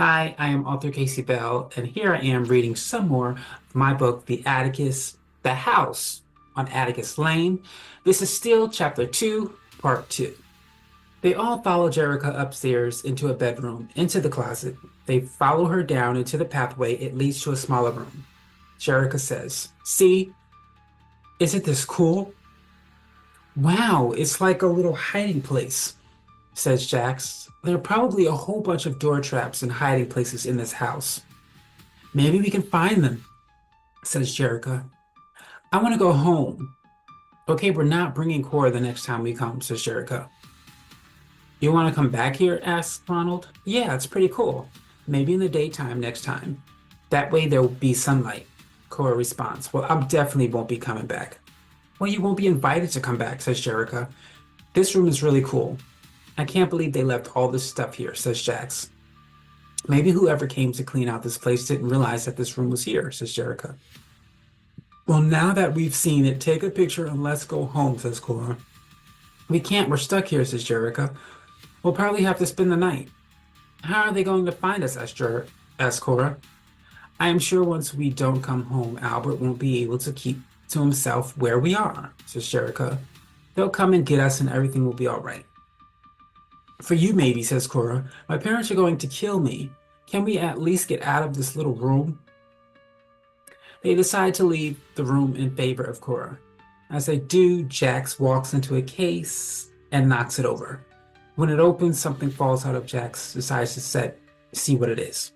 Hi, I am author Casey Bell, and here I am reading some more of my book, The House on Atticus Lane. This is still Chapter 2, Part 2. They all follow Jerica upstairs into a bedroom, into the closet. They follow her down into the pathway. It leads to a smaller room. Jerica says, "See, isn't this cool? Wow, it's like a little hiding place," says Jacques. "There are probably a whole bunch of door traps and hiding places in this house. Maybe we can find them," says Jerica. "I want to go home." "Okay, we're not bringing Cora the next time we come," says Jerica. "You want to come back here?" asks Ronald. "Yeah, it's pretty cool. Maybe in the daytime next time. That way there'll be sunlight." Cora responds, "Well, I definitely won't be coming back." "Well, you won't be invited to come back," says Jerica. "This room is really cool. I can't believe they left all this stuff here," says Jacques. "Maybe whoever came to clean out this place didn't realize that this room was here," says Jerica. "Well, now that we've seen it, take a picture and let's go home," says Cora. "We can't, we're stuck here," says Jerica. "We'll probably have to spend the night." "How are they going to find us?" asks Cora. "I am sure once we don't come home, Albert won't be able to keep to himself where we are," says Jerica. "They'll come and get us and everything will be all right." "For you, maybe," says Cora. "My parents are going to kill me. Can we at least get out of this little room?" They decide to leave the room in favor of Cora. As they do, Jax walks into a case and knocks it over. When it opens, something falls out of Jax, decides to see what it is.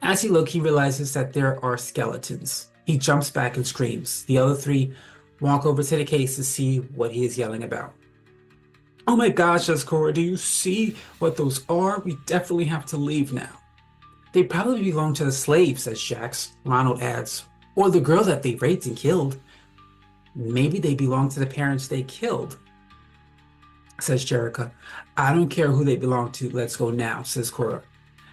As he looks, he realizes that there are skeletons. He jumps back and screams. The other three walk over to the case to see what he is yelling about. "Oh my gosh," says Cora, "do you see what those are? We definitely have to leave now." "They probably belong to the slaves," says Jacques. Ronald adds, "Or the girl that they raped and killed." "Maybe they belong to the parents they killed," says Jerica. "I don't care who they belong to. Let's go now," says Cora.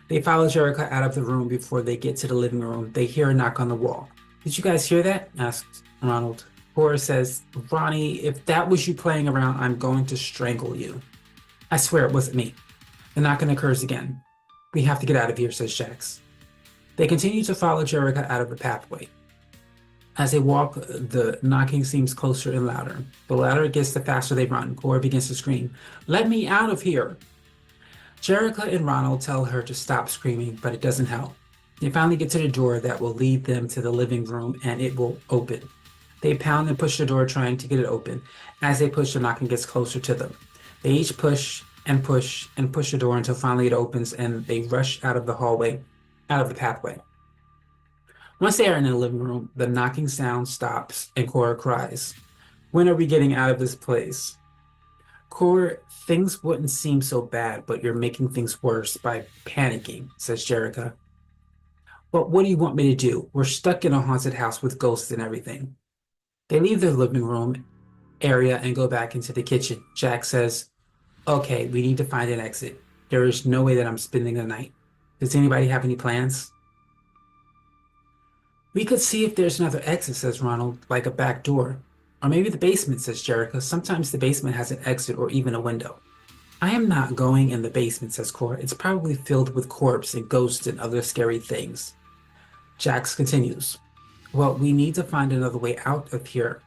They follow Jerica out of the room. Before they get to the living room, they hear a knock on the wall. "Did you guys hear that?" asks Ronald. Cora says, "Ronnie, if that was you playing around, I'm going to strangle you." "I swear it wasn't me." The knocking occurs again. "We have to get out of here," says Jacques. They continue to follow Jerica out of the pathway. As they walk, the knocking seems closer and louder. The louder it gets, the faster they run. Cora begins to scream, "Let me out of here!" Jerica and Ronald tell her to stop screaming, but it doesn't help. They finally get to the door that will lead them to the living room, and it will open. They pound and push the door, trying to get it open. As they push, the knocking gets closer to them. They each push and push and push the door until finally it opens, and they rush out of the pathway. Once they are in the living room, the knocking sound stops, and Cora cries, "When are we getting out of this place?" "Cora, things wouldn't seem so bad, but you're making things worse by panicking," says Jerica. "But what do you want me to do? We're stuck in a haunted house with ghosts and everything." They leave the living room area and go back into the kitchen. Jack says, "Okay, we need to find an exit. There is no way that I'm spending the night. Does anybody have any plans?" "We could see if there's another exit," says Ronald, "like a back door. Or maybe the basement," says Jerica. "Sometimes the basement has an exit or even a window." "I am not going in the basement," says Cora. "It's probably filled with corpses and ghosts and other scary things." Jax continues, "Well, we need to find another way out of here."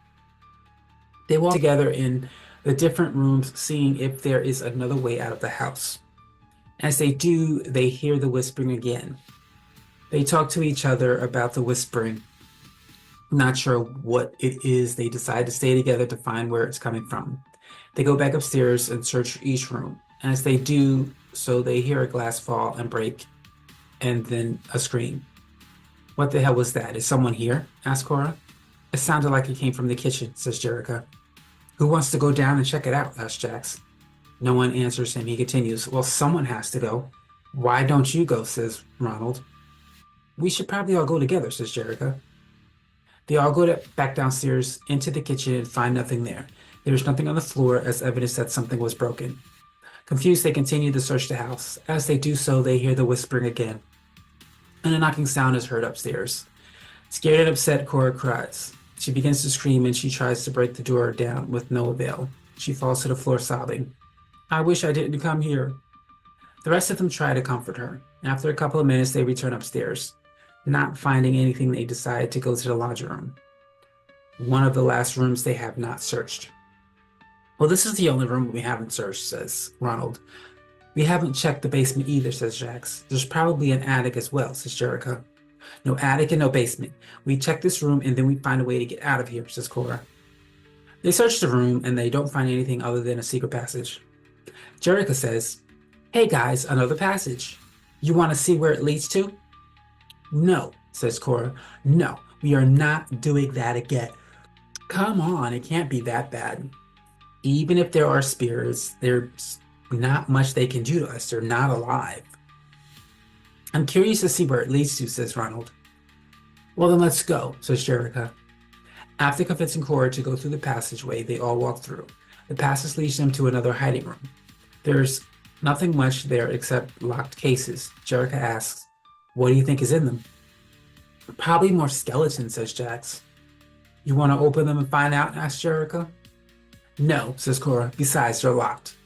They walk together in the different rooms, seeing if there is another way out of the house. As they do, they hear the whispering again. They talk to each other about the whispering. Not sure what it is, they decide to stay together to find where it's coming from. They go back upstairs and search each room. As they do so, they hear a glass fall and break, and then a scream. "What the hell was that? Is someone here?" asks Cora. "It sounded like it came from the kitchen," says Jerica. "Who wants to go down and check it out?" asks Jax. No one answers him. He continues, "Well, someone has to go." "Why don't you go?" says Ronald. "We should probably all go together," says Jerica. They all go back downstairs into the kitchen and find nothing there. There is nothing on the floor as evidence that something was broken. Confused, they continue to search the house. As they do so, they hear the whispering again, and a knocking sound is heard upstairs. Scared and upset, Cora cries. She begins to scream and she tries to break the door down with no avail. She falls to the floor sobbing. "I wish I didn't come here." The rest of them try to comfort her. After a couple of minutes, they return upstairs. Not finding anything, they decide to go to the laundry room, one of the last rooms they have not searched. Well, this is the only room we haven't searched, says Ronald. We haven't checked the basement either, says Jacques. There's probably an attic as well, says Jerica. No attic and no basement. We check this room and then we find a way to get out of here, says Cora. They search the room and they don't find anything other than a secret passage. Jerica says, "Hey guys, another passage. You want to see where it leads to?" "No," says Cora. "No, we are not doing that again. Come on, it can't be that bad. Even if there are spirits, there's not much they can do to us. They're not alive." "I'm curious to see where it leads to," says Ronald. "Well, then let's go," says Jerica. After convincing Cora to go through the passageway, they all walk through. The passage leads them to another hiding room. There's nothing much there except locked cases. Jerica asks, "What do you think is in them?" "Probably more skeletons," says Jacques. "You want to open them and find out?" asks Jerica. "No," says Cora. "Besides, they're locked."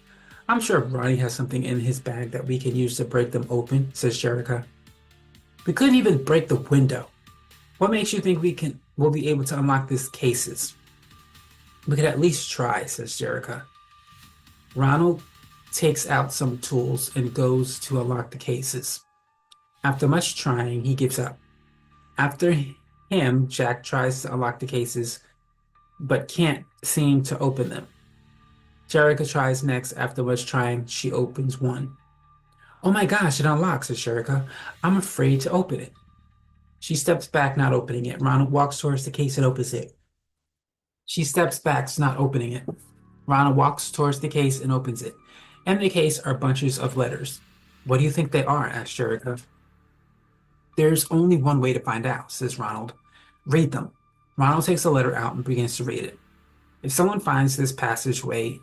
"I'm sure Ronnie has something in his bag that we can use to break them open," says Jerica. "We couldn't even break the window. What makes you think we'll be able to unlock these cases?" "We could at least try," says Jerica. Ronald takes out some tools and goes to unlock the cases. After much trying, he gives up. After him, Jack tries to unlock the cases, but can't seem to open them. Jerica tries next. After much trying, she opens one. "Oh my gosh, it unlocks," says Jerica. "I'm afraid to open it." She steps back, not opening it. Ronald walks towards the case and opens it. She steps back, not opening it. Ronald walks towards the case and opens it. In the case are bunches of letters. "What do you think they are?" asks Jerica. "There's only one way to find out," says Ronald. "Read them." Ronald takes a letter out and begins to read it. "If someone finds this passageway,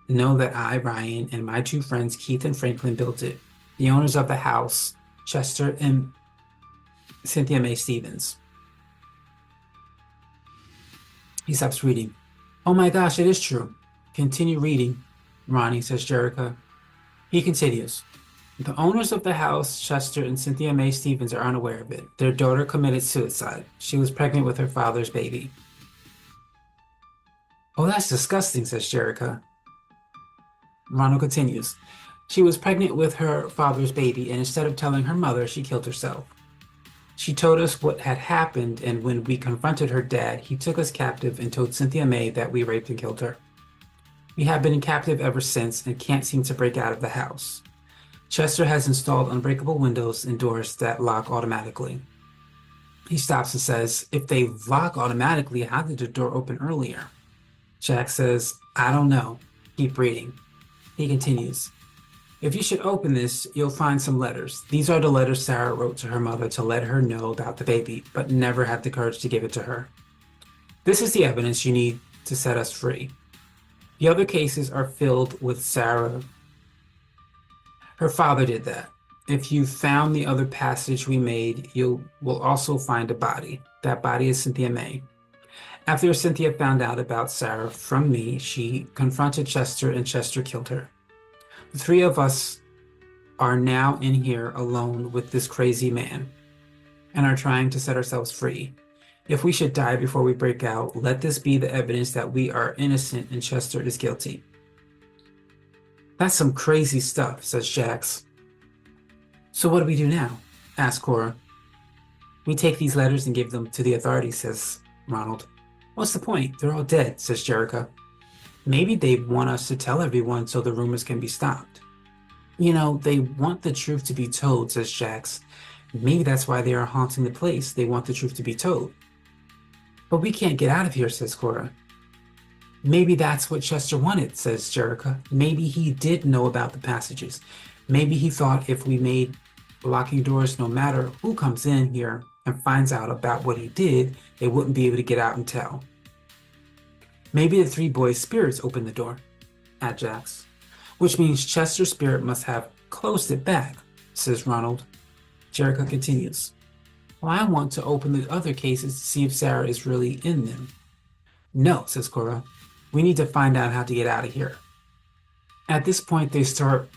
know that I, Ryan, and my two friends, Keith and Franklin, built it. The owners of the house, Chester and Cynthia May Stevens." He stops reading. "Oh my gosh, it is true." "Continue reading, Ronnie," says Jerica. He continues. "The owners of the house, Chester and Cynthia May Stevens, are unaware of it. Their daughter committed suicide. She was pregnant with her father's baby." "Oh, that's disgusting," says Jerica. Ronald continues. "She was pregnant with her father's baby, and instead of telling her mother, she killed herself. She told us what had happened, and when we confronted her dad, he took us captive and told Cynthia May that we raped and killed her. We have been captive ever since and can't seem to break out of the house. Chester has installed unbreakable windows and doors that lock automatically." He stops and says, "If they lock automatically, how did the door open earlier?" Jack says, "I don't know. Keep reading." He continues. "If you should open this, you'll find some letters. These are the letters Sarah wrote to her mother to let her know about the baby, but never had the courage to give it to her. This is the evidence you need to set us free. The other cases are filled with Sarah. Her father did that. If you found the other passage we made, you will also find a body. That body is Cynthia May. After Cynthia found out about Sarah from me, she confronted Chester and Chester killed her. The three of us are now in here alone with this crazy man and are trying to set ourselves free. If we should die before we break out, let this be the evidence that we are innocent and Chester is guilty." "That's some crazy stuff," says Jacques. "So what do we do now?" asks Cora. "We take these letters and give them to the authorities," says Ronald. "What's the point? They're all dead," says Jerica. "Maybe they want us to tell everyone so the rumors can be stopped." "You know, they want the truth to be told," says Jacques. "Maybe that's why they are haunting the place. They want the truth to be told." "But we can't get out of here," says Cora. "Maybe that's what Chester wanted," says Jerica. "Maybe he did know about the passages. Maybe he thought if we made locking doors, no matter who comes in here and finds out about what he did, they wouldn't be able to get out and tell. Maybe the three boys' spirits opened the door," at Jacques. "Which means Chester's spirit must have closed it back," says Ronald. Jerica continues. "Well, I want to open the other cases to see if Sarah is really in them." "No," says Cora. "We need to find out how to get out of here." At this point, they start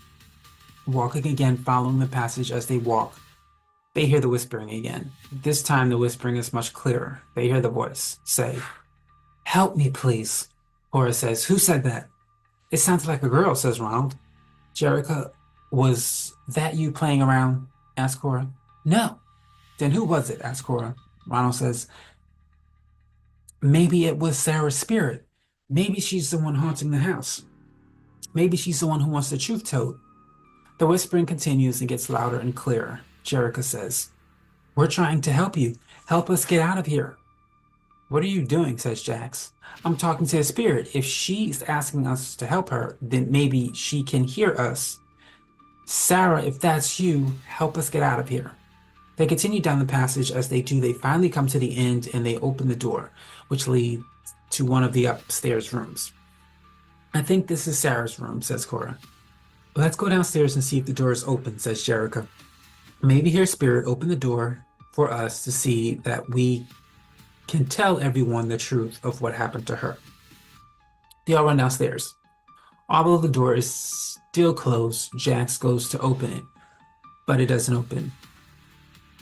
Walking again, following the passage as they walk, they hear the whispering again. This time the whispering is much clearer. They hear the voice say, "Help me, please." Cora says, "Who said that?" "It sounds like a girl," says Ronald. "Jerica, was that you playing around?" asks Cora. "No." "Then who was it?" asks Cora. Ronald says, "Maybe it was Sarah's spirit. Maybe she's the one haunting the house. Maybe she's the one who wants the truth told." The whispering continues and gets louder and clearer. Jerica says, "We're trying to help you. Help us get out of here." "What are you doing?" says Jacques. "I'm talking to a spirit. If she's asking us to help her, then maybe she can hear us." "Sarah, if that's you, help us get out of here." They continue down the passage. As they do, they finally come to the end and they open the door, which leads to one of the upstairs rooms. "I think this is Sarah's room," says Cora. "Let's go downstairs and see if the door is open," says Jerica. "Maybe her spirit opened the door for us to see that we can tell everyone the truth of what happened to her." They all run downstairs. Although the door is still closed, Jacques goes to open it, but it doesn't open.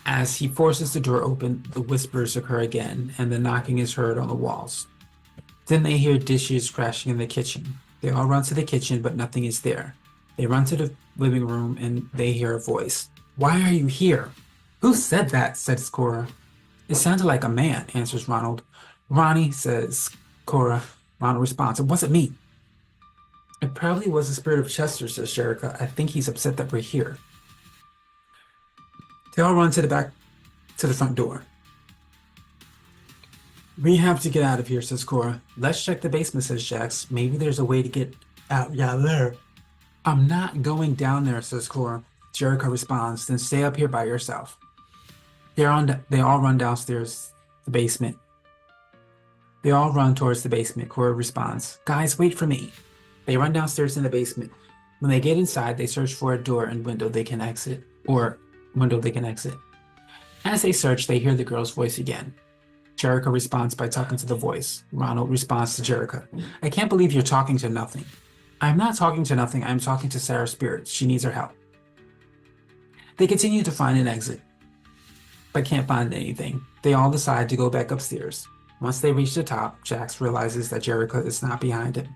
As he forces the door open, the whispers occur again, and the knocking is heard on the walls. Then they hear dishes crashing in the kitchen. They all run to the kitchen, but nothing is there. They run to the living room, and they hear a voice. "Why are you here?" "Who said that?" says Cora. "It sounded like a man," answers Ronald. "Ronnie," says Cora. Ronald responds, "It wasn't me." "It probably was the spirit of Chester," says Jerica. "I think he's upset that we're here." They all run to the front door. "We have to get out of here," says Cora. "Let's check the basement," says Jacques. "Maybe there's a way to get out there." "I'm not going down there," says Cora. Jerica responds, "Then stay up here by yourself." They all run downstairs, the basement. They all run towards the basement. Cora responds, "Guys, wait for me." They run downstairs in the basement. When they get inside, they search for a door and window they can exit. As they search, they hear the girl's voice again. Jerica responds by talking to the voice. Ronald responds to Jerica, "I can't believe you're talking to nothing." "I'm not talking to nothing. I'm talking to Sarah's spirit. She needs our help." They continue to find an exit, but can't find anything. They all decide to go back upstairs. Once they reach the top, Jacques realizes that Jerica is not behind him.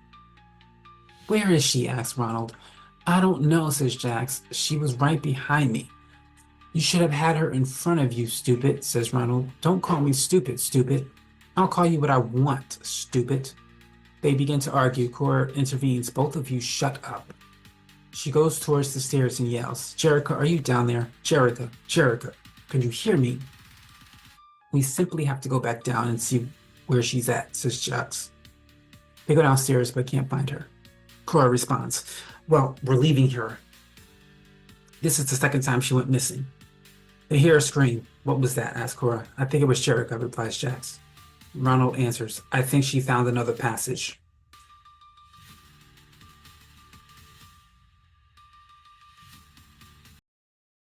"Where is she?" asks Ronald. "I don't know," says Jacques. "She was right behind me." "You should have had her in front of you, stupid," says Ronald. "Don't call me stupid, stupid. I'll call you what I want, stupid." They begin to argue. Cora intervenes. "Both of you shut up." She goes towards the stairs and yells, "Jerica, are you down there? Jerica, Jerica, can you hear me?" "We simply have to go back down and see where she's at," says Jacques. They go downstairs but can't find her. Cora responds, "Well, we're leaving her. This is the second time she went missing." They hear a scream. "What was that?" asks Cora. "I think it was Jerica," replies Jacques. Ronald answers, "I think she found another passage."